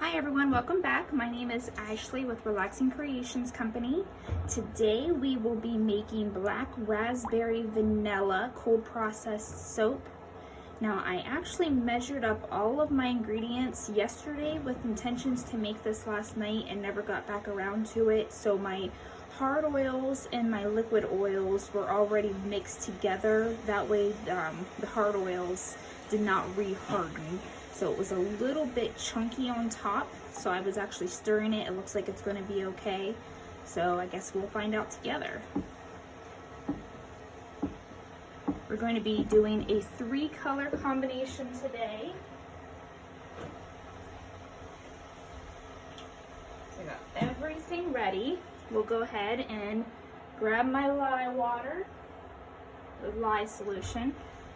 Hi everyone, welcome back. My name is Ashley with Relaxing Creations Company. Today we will be making black raspberry vanilla cold processed soap. Now I actually measured up all of my ingredients yesterday with intentions to make this last night and never got back around to it. So my hard oils and my liquid oils were already mixed together. That way the hard oils did not re-harden. So it was a little bit chunky on top, so I was actually stirring it. It looks like it's going to be okay. So I guess we'll find out together. We're going to be doing a 3-color combination today. I got everything ready. We'll go ahead and grab my lye water, the lye solution.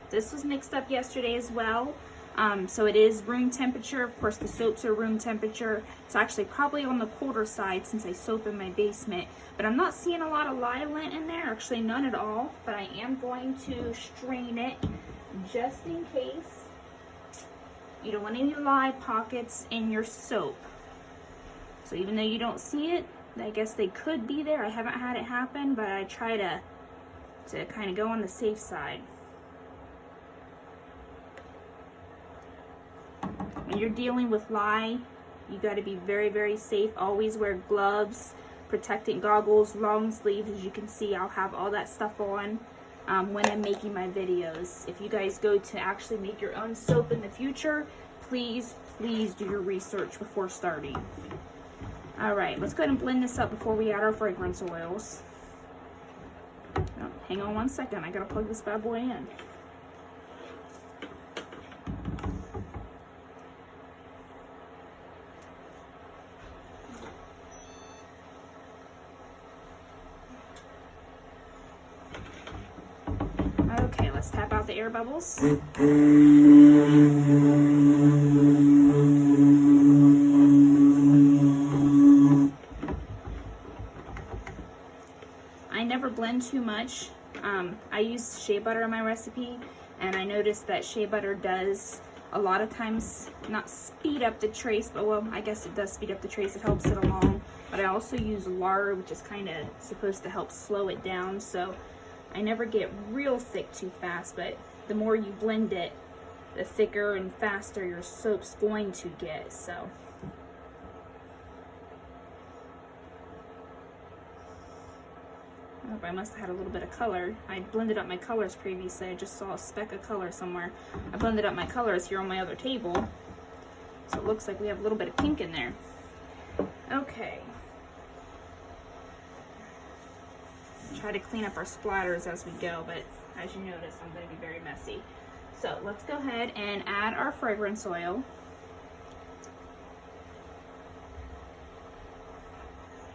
This was mixed up yesterday as well. So it is room temperature. Of course, the soaps are room temperature. It's actually probably on the colder side since I soap in my basement. But I'm not seeing a lot of lye lint in there, actually none at all. But I am going to strain it just in case. You don't want any lye pockets in your soap. So even though you don't see it, I guess they could be there. I haven't had it happen, but I try to kind of go on the safe side. When you're dealing with lye, you got to be very, very safe. Always wear gloves, protecting goggles, long sleeves. As you can see, I'll have all that stuff on when I'm making my videos. If you guys go to actually make your own soap in the future, please, please do your research before starting. All right, let's go ahead and blend this up before we add our fragrance oils. Oh, hang on one second. I got to plug this bad boy in. Okay, let's tap out the air bubbles. I never blend too much. I use shea butter in my recipe, and I noticed that shea butter does a lot of times not speed up the trace, but well, I guess it does speed up the trace. It helps it along. But I also use lard, which is kind of supposed to help slow it down. So I never get real thick too fast, but the more you blend it, the thicker and faster your soap's going to get. So I must have had a little bit of color. I blended up my colors previously. I just saw a speck of color somewhere. I blended up my colors here on my other table. So it looks like we have a little bit of pink in there. Okay. Try to clean up our splatters as we go, but as you notice, I'm going to be very messy. So let's go ahead and add our fragrance oil.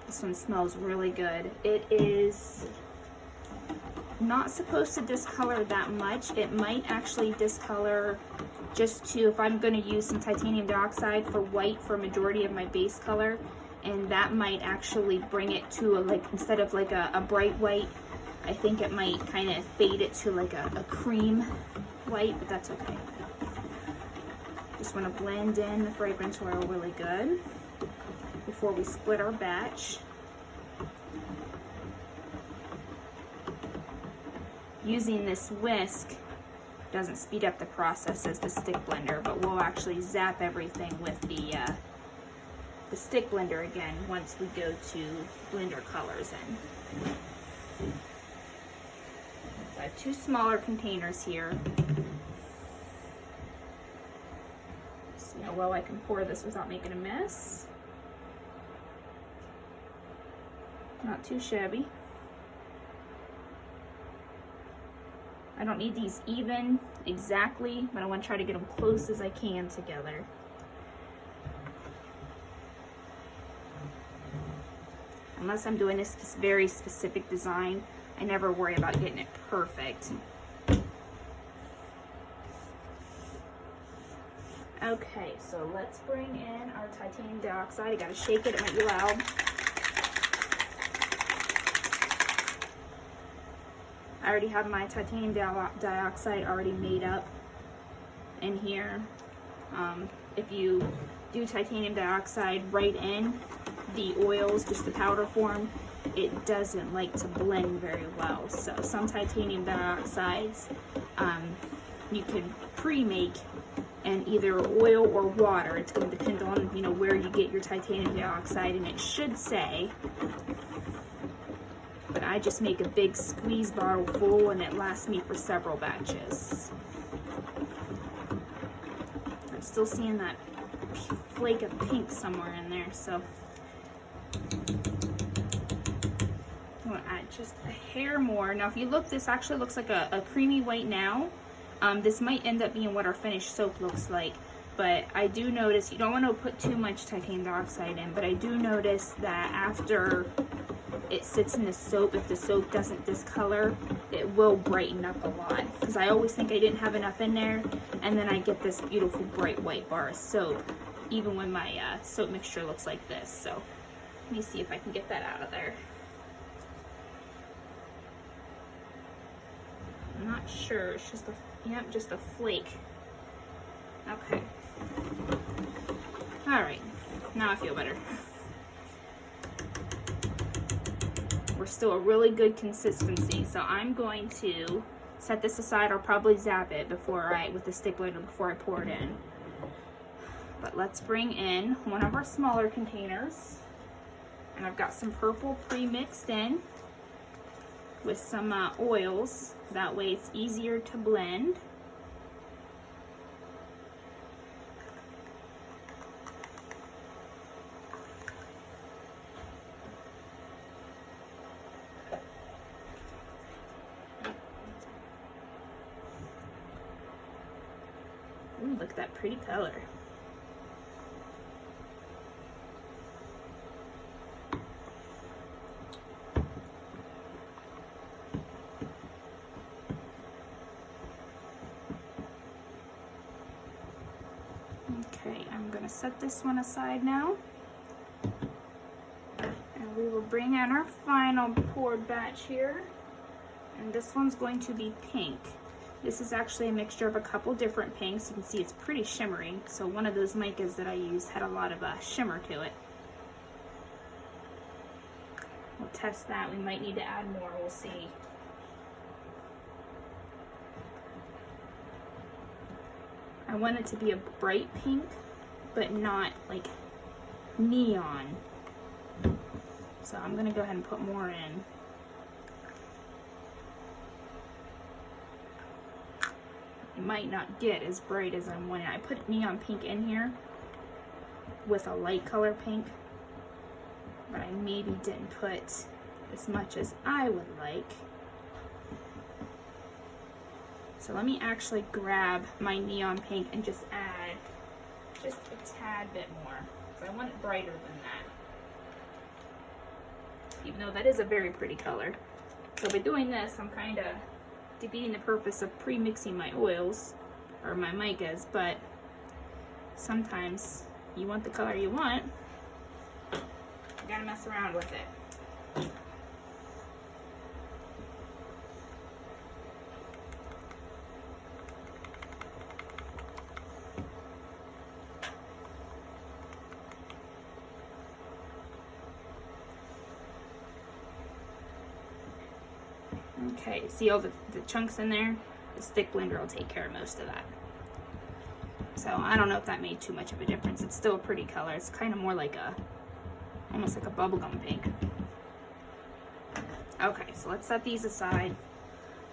This one smells really good. It is not supposed to discolor that much. It might actually discolor just to, if I'm going to use some titanium dioxide for white for a majority of my base color, and that might actually bring it to instead of like a bright white, I think it might kind of fade it to like a cream white, but that's okay. Just want to blend in the fragrance oil really good before we split our batch. Using this whisk doesn't speed up the process as the stick blender, but we'll actually zap everything with the stick blender again once we go to blend our colors in. So I have 2 smaller containers here. See how well I can pour this without making a mess. Not too shabby. I don't need these even exactly, but I want to try to get them close as I can together. Unless I'm doing this very specific design, I never worry about getting it perfect. Okay, so let's bring in our titanium dioxide. I gotta shake it, it might be loud. I already have my titanium dioxide already made up in here. If you do titanium dioxide right in the oils, just the powder form, it doesn't like to blend very well. So some titanium dioxides you can pre-make in either oil or water. It's going to depend on, you know, where you get your titanium dioxide, and it should say, but I just make a big squeeze bottle full and it lasts me for several batches. I'm still seeing that flake of pink somewhere in there, so I'm going to add just a hair more. Now if you look, this actually looks like a creamy white now. This might end up being what our finished soap looks like, but I do notice, you don't want to put too much titanium dioxide in, but I do notice that after it sits in the soap, if the soap doesn't discolor, it will brighten up a lot, because I always think I didn't have enough in there, and then I get this beautiful bright white bar of soap, even when my soap mixture looks like this. So let me see if I can get that out of there. I'm not sure, it's just a, yep, just a flake. Okay. All right, now I feel better. We're still a really good consistency, so I'm going to set this aside. I'll probably zap it with the stick blender before I pour it in. But let's bring in one of our smaller containers, and I've got some purple pre-mixed in with some oils. That way it's easier to blend. Ooh, look at that pretty color. Okay, I'm going to set this one aside now. And we will bring in our final poured batch here. And this one's going to be pink. This is actually a mixture of a couple different pinks. You can see it's pretty shimmery. So one of those micas that I used had a lot of shimmer to it. We'll test that. We might need to add more. We'll see. I want it to be a bright pink, but not like neon. So I'm going to go ahead and put more in. It might not get as bright as I wanted. I put neon pink in here with a light color pink, but I maybe didn't put as much as I would like. So let me actually grab my neon pink and just add just a tad bit more, because I want it brighter than that. Even though that is a very pretty color. So by doing this, I'm kind of defeating the purpose of pre-mixing my oils or my micas, but sometimes you want the color you want, you gotta mess around with it. Okay, see all the chunks in there? The stick blender will take care of most of that. So I don't know if that made too much of a difference. It's still a pretty color. It's kind of more like almost like a bubblegum pink. Okay, so let's set these aside.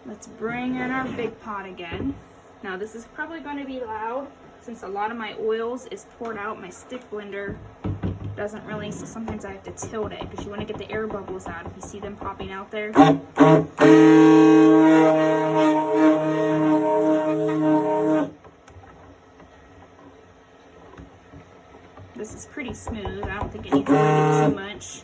Let's bring in our big pot again. Now this is probably going to be loud since a lot of my oils is poured out. My stick blender doesn't really, so sometimes I have to tilt it because you want to get the air bubbles out if you see them popping out there. This is pretty smooth. I don't think it needs to be too much.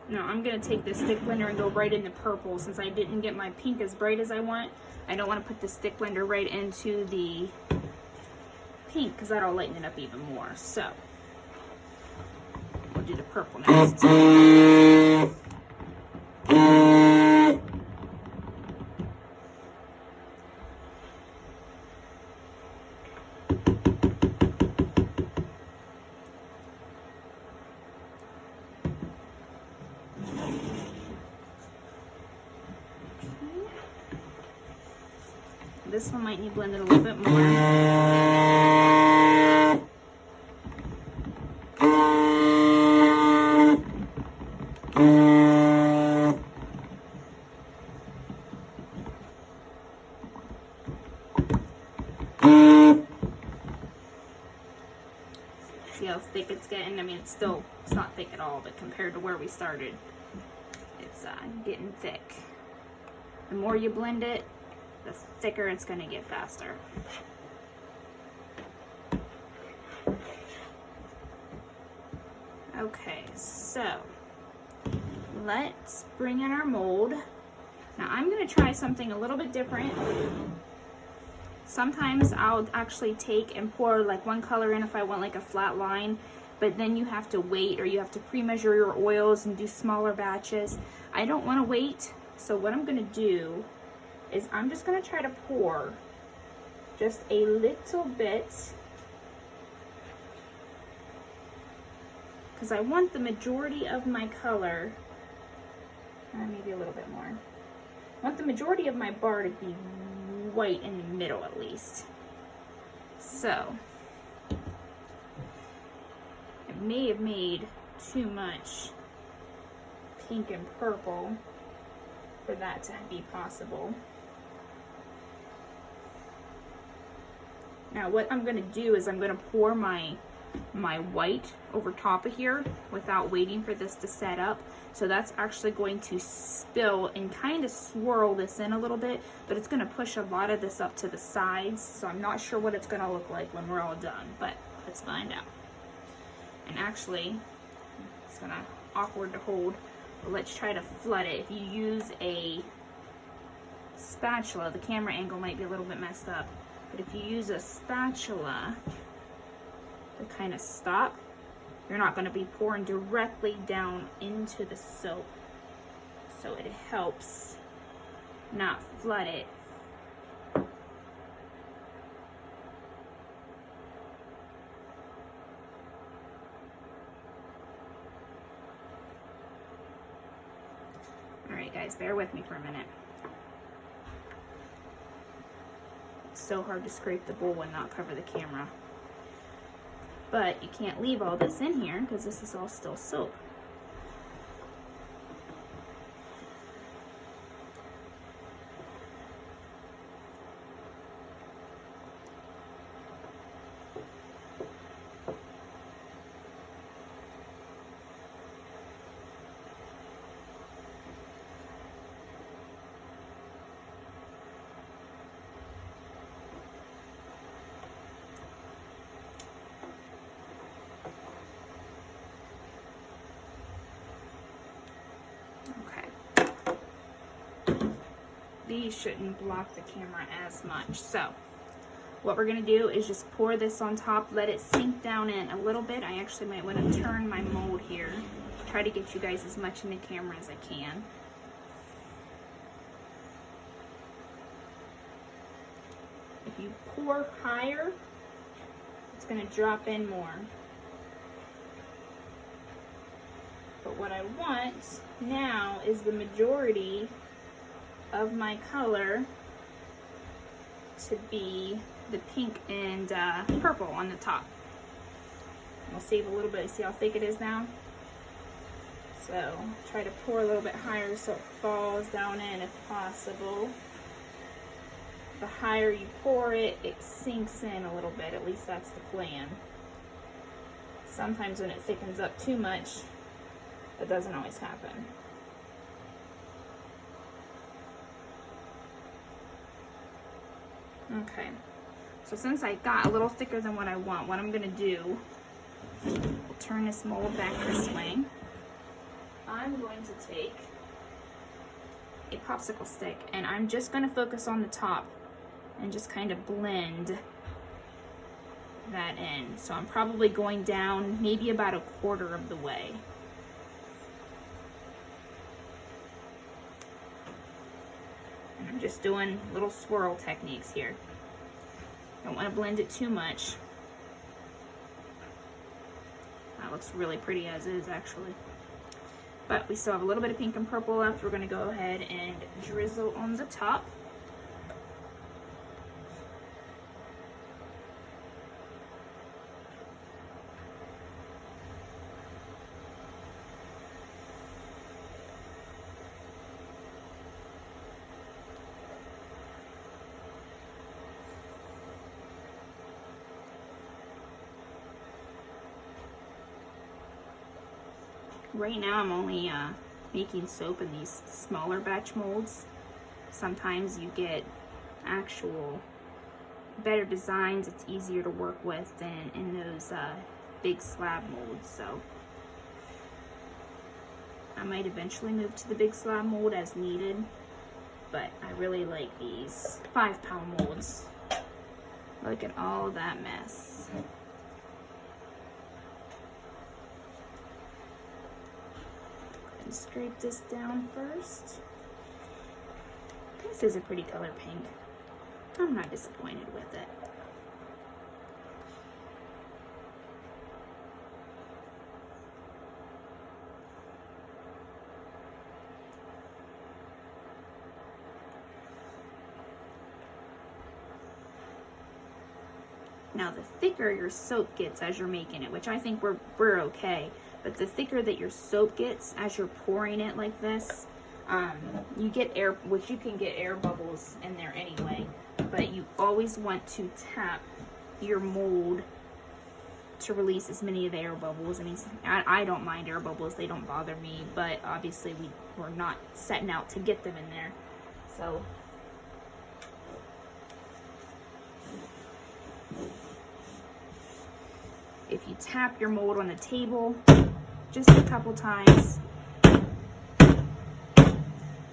Now I'm going to take this stick blender and go right into purple since I didn't get my pink as bright as I want. I don't want to put the stick blender right into the pink because that'll lighten it up even more. So we'll do the purple next. this one might need blended a little bit more. See how thick it's getting? I mean, it's not thick at all, but compared to where we started, it's getting thick. The more you blend it, the thicker it's going to get faster. Okay, so let's bring in our mold. Now I'm going to try something a little bit different. Sometimes I'll actually take and pour like one color in if I want like a flat line, but then you have to wait, or you have to pre-measure your oils and do smaller batches. I don't want to wait, so what I'm going to do is I'm just going to try to pour just a little bit, because I want the majority of my color, maybe a little bit more. I want the majority of my bar to be white in the middle at least. So I may have made too much pink and purple for that to be possible. Now what I'm going to do is I'm going to pour my white over top of here without waiting for this to set up. So that's actually going to spill and kind of swirl this in a little bit, but it's going to push a lot of this up to the sides. So I'm not sure what it's going to look like when we're all done, but let's find out. And actually, it's kind of awkward to hold, but let's try to flood it. If you use a spatula, the camera angle might be a little bit messed up, but if you use a spatula to kind of stop, you're not going to be pouring directly down into the soap, so it helps not flood it. Alright guys, bear with me for a minute. It's so hard to scrape the bowl and not cover the camera. But you can't leave all this in here because this is all still soap. These shouldn't block the camera as much. So what we're going to do is just pour this on top, let it sink down in a little bit. I actually might want to turn my mold here, try to get you guys as much in the camera as I can. If you pour higher, it's going to drop in more. But what I want now is the majority of my color to be the pink and purple on the top. I'll save a little bit. See how thick it is now? So try to pour a little bit higher so it falls down in if possible. The higher you pour it, it sinks in a little bit. At least that's the plan. Sometimes when it thickens up too much, that doesn't always happen. Okay, so since I got a little thicker than what I want, what I'm going to do, we'll turn this mold back this way. I'm going to take a popsicle stick and I'm just going to focus on the top and just kind of blend that in. So I'm probably going down maybe about a quarter of the way. I'm just doing little swirl techniques here. Don't want to blend it too much. That looks really pretty as is actually. But we still have a little bit of pink and purple left. We're going to go ahead and drizzle on the top. Right now I'm only making soap in these smaller batch molds. Sometimes you get actual better designs. It's easier to work with than in those big slab molds. So I might eventually move to the big slab mold as needed, but I really like these 5-pound molds. Look at all that mess. And scrape this down first. This is a pretty color pink. I'm not disappointed with it. Now the thicker your soap gets as you're making it, which I think we're okay, but the thicker that your soap gets as you're pouring it like this, you get air, which you can get air bubbles in there anyway, but you always want to tap your mold to release as many of the air bubbles. I mean, I don't mind air bubbles, they don't bother me, but obviously we're not setting out to get them in there. So if you tap your mold on the table just a couple times,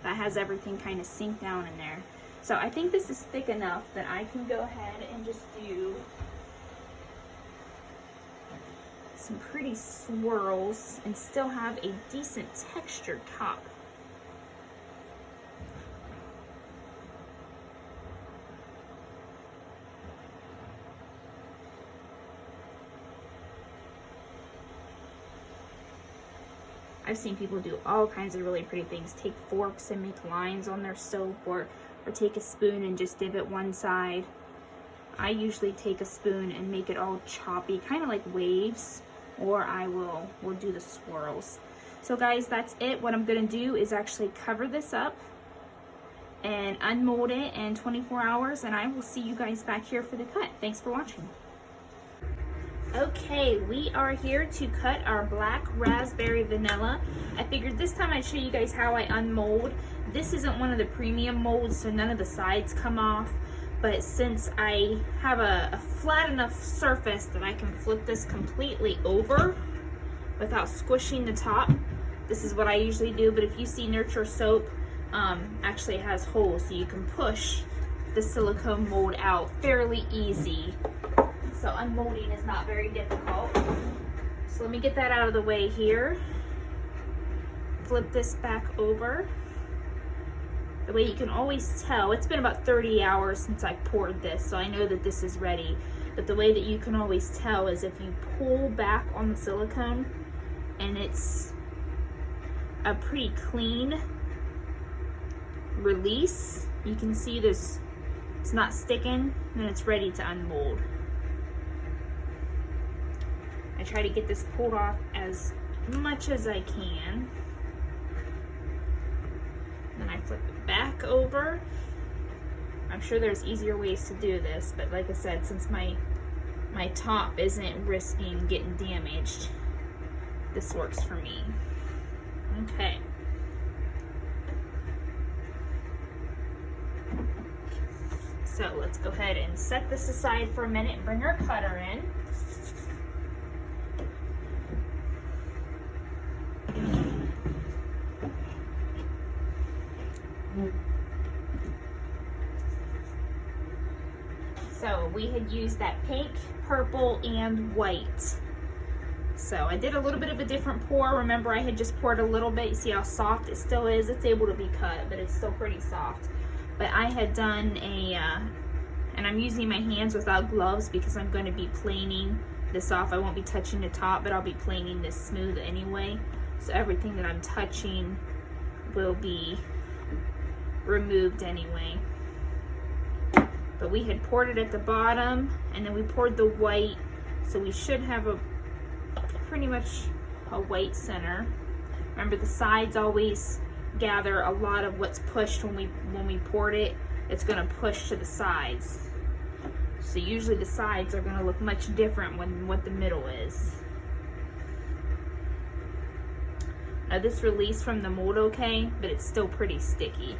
that has everything kind of sink down in there. So I think this is thick enough that I can go ahead and just do some pretty swirls and still have a decent textured top. I've seen people do all kinds of really pretty things. Take forks and make lines on their soap, or take a spoon and just divot one side. I usually take a spoon and make it all choppy, kind of like waves, or I will do the swirls. So guys, that's it. What I'm gonna do is actually cover this up and unmold it in 24 hours, and I will see you guys back here for the cut. Thanks for watching. Okay, we are here to cut our black raspberry vanilla. I figured this time I'd show you guys how I unmold. This isn't one of the premium molds, so none of the sides come off. But since I have a flat enough surface that I can flip this completely over without squishing the top, this is what I usually do. But if you see Nurture soap, actually it has holes, so you can push the silicone mold out fairly easy. So unmolding is not very difficult. So let me get that out of the way here. Flip this back over. The way you can always tell, it's been about 30 hours since I poured this, so I know that this is ready. But the way that you can always tell is if you pull back on the silicone and it's a pretty clean release, you can see this, it's not sticking, and it's ready to unmold. I try to get this pulled off as much as I can. Then I flip it back over. I'm sure there's easier ways to do this, but like I said, since my top isn't risking getting damaged, this works for me. Okay. So let's go ahead and set this aside for a minute and bring our cutter in. So we had used that pink, purple, and white. So I did a little bit of a different pour. Remember, I had just poured a little bit. You see how soft it still is? It's able to be cut, but it's still pretty soft. But I had done a, and I'm using my hands without gloves because I'm going to be planing this off. I won't be touching the top, but I'll be planing this smooth anyway. So everything that I'm touching will be removed anyway. But we had poured it at the bottom, and then we poured the white, so we should have a pretty much a white center. Remember, the sides always gather a lot of what's pushed when we poured it. It's going to push to the sides. So usually the sides are going to look much different than what the middle is. This released from the mold okay, but it's still pretty sticky.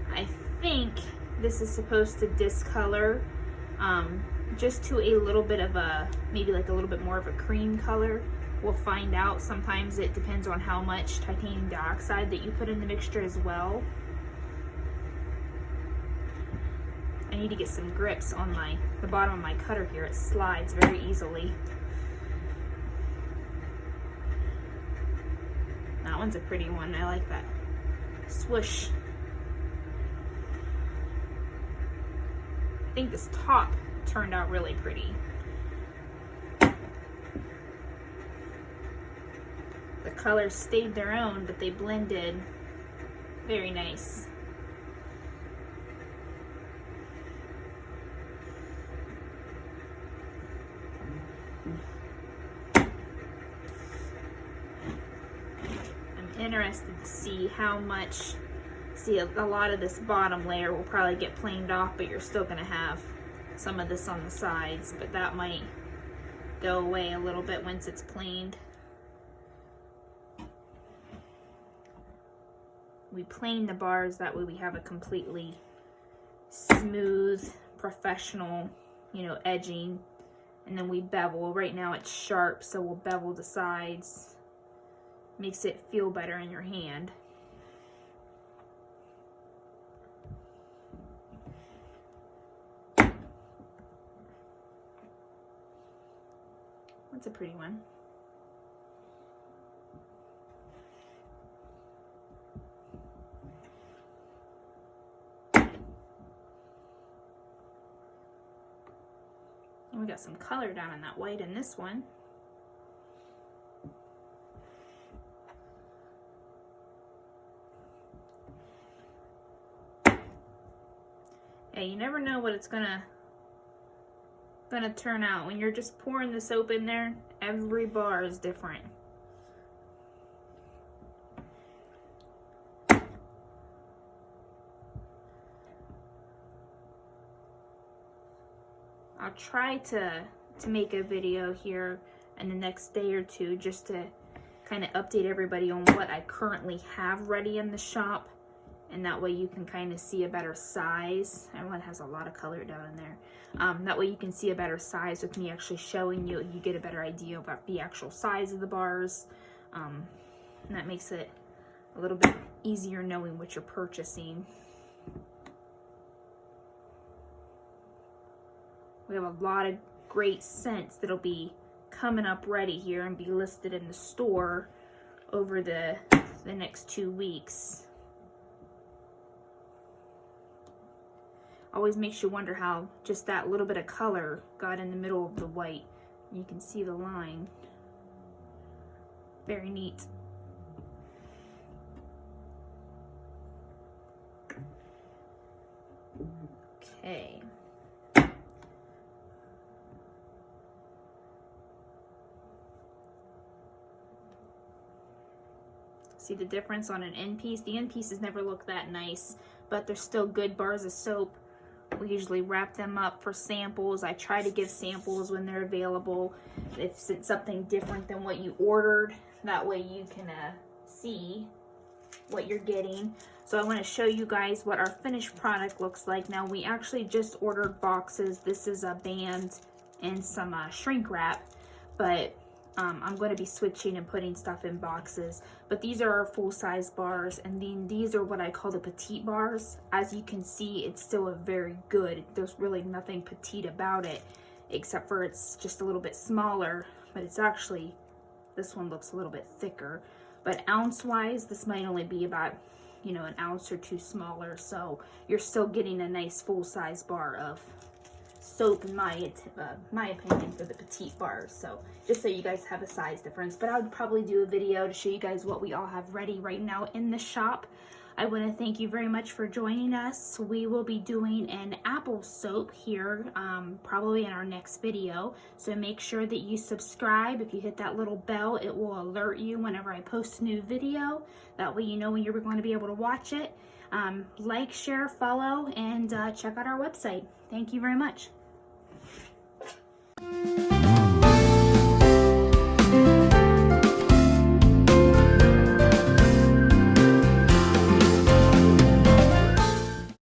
I think this is supposed to discolor just to a little bit of a, maybe like a little bit more of a cream color. We'll find out. Sometimes it depends on how much titanium dioxide that you put in the mixture as well. I need to get some grips on the bottom of my cutter here. It slides very easily. That one's a pretty one. I like that swoosh. I think this top turned out really pretty. The colors stayed their own, but they blended very nice. I'm interested to see how much. See, a lot of this bottom layer will probably get planed off, but you're still going to have some of this on the sides, but that might go away a little bit once it's planed. We plane the bars, that way we have a completely smooth, professional, edging. And then we bevel. Right now it's sharp, so we'll bevel the sides. Makes it feel better in your hand. That's a pretty one. And we got some color down in that white in this one. Yeah, you never know what it's gonna turn out. When you're just pouring the soap in there, every bar is different. I'll try to make a video here in the next day or two just to kind of update everybody on what I currently have ready in the shop, and that way you can kind of see a better size. Everyone has a lot of color down in there. That way you can see a better size with me actually showing you. You get a better idea about the actual size of the bars. And that makes it a little bit easier knowing what you're purchasing. We have a lot of great scents that'll be coming up ready here and be listed in the store over the next 2 weeks. Always makes you wonder how just that little bit of color got in the middle of the white. You can see the line. Very neat. Okay. See the difference on an end piece? The end pieces never look that nice, but they're still good bars of soap. We usually wrap them up for samples. I try to give samples when they're available. If it's something different than what you ordered, that way you can see what you're getting. So I want to show you guys what our finished product looks like. Now we actually just ordered boxes. This is a band and some shrink wrap, but I'm going to be switching and putting stuff in boxes. But these are our full-size bars, and then these are what I call the petite bars. As you can see, it's still a very good. There's really nothing petite about it, except for it's just a little bit smaller. But it's actually, this one looks a little bit thicker. But ounce-wise, this might only be about, an ounce or two smaller. So you're still getting a nice full-size bar of soap, in my opinion, for the petite bars. So just so you guys have a size difference, but I would probably do a video to show you guys what we all have ready right now in the shop. I want to thank you very much for joining us. We will be doing an apple soap here probably in our next video. So make sure that you subscribe. If you hit that little bell, it will alert you whenever I post a new video. That way you know when you're going to be able to watch it. Like, share, follow, and check out our website. Thank you very much.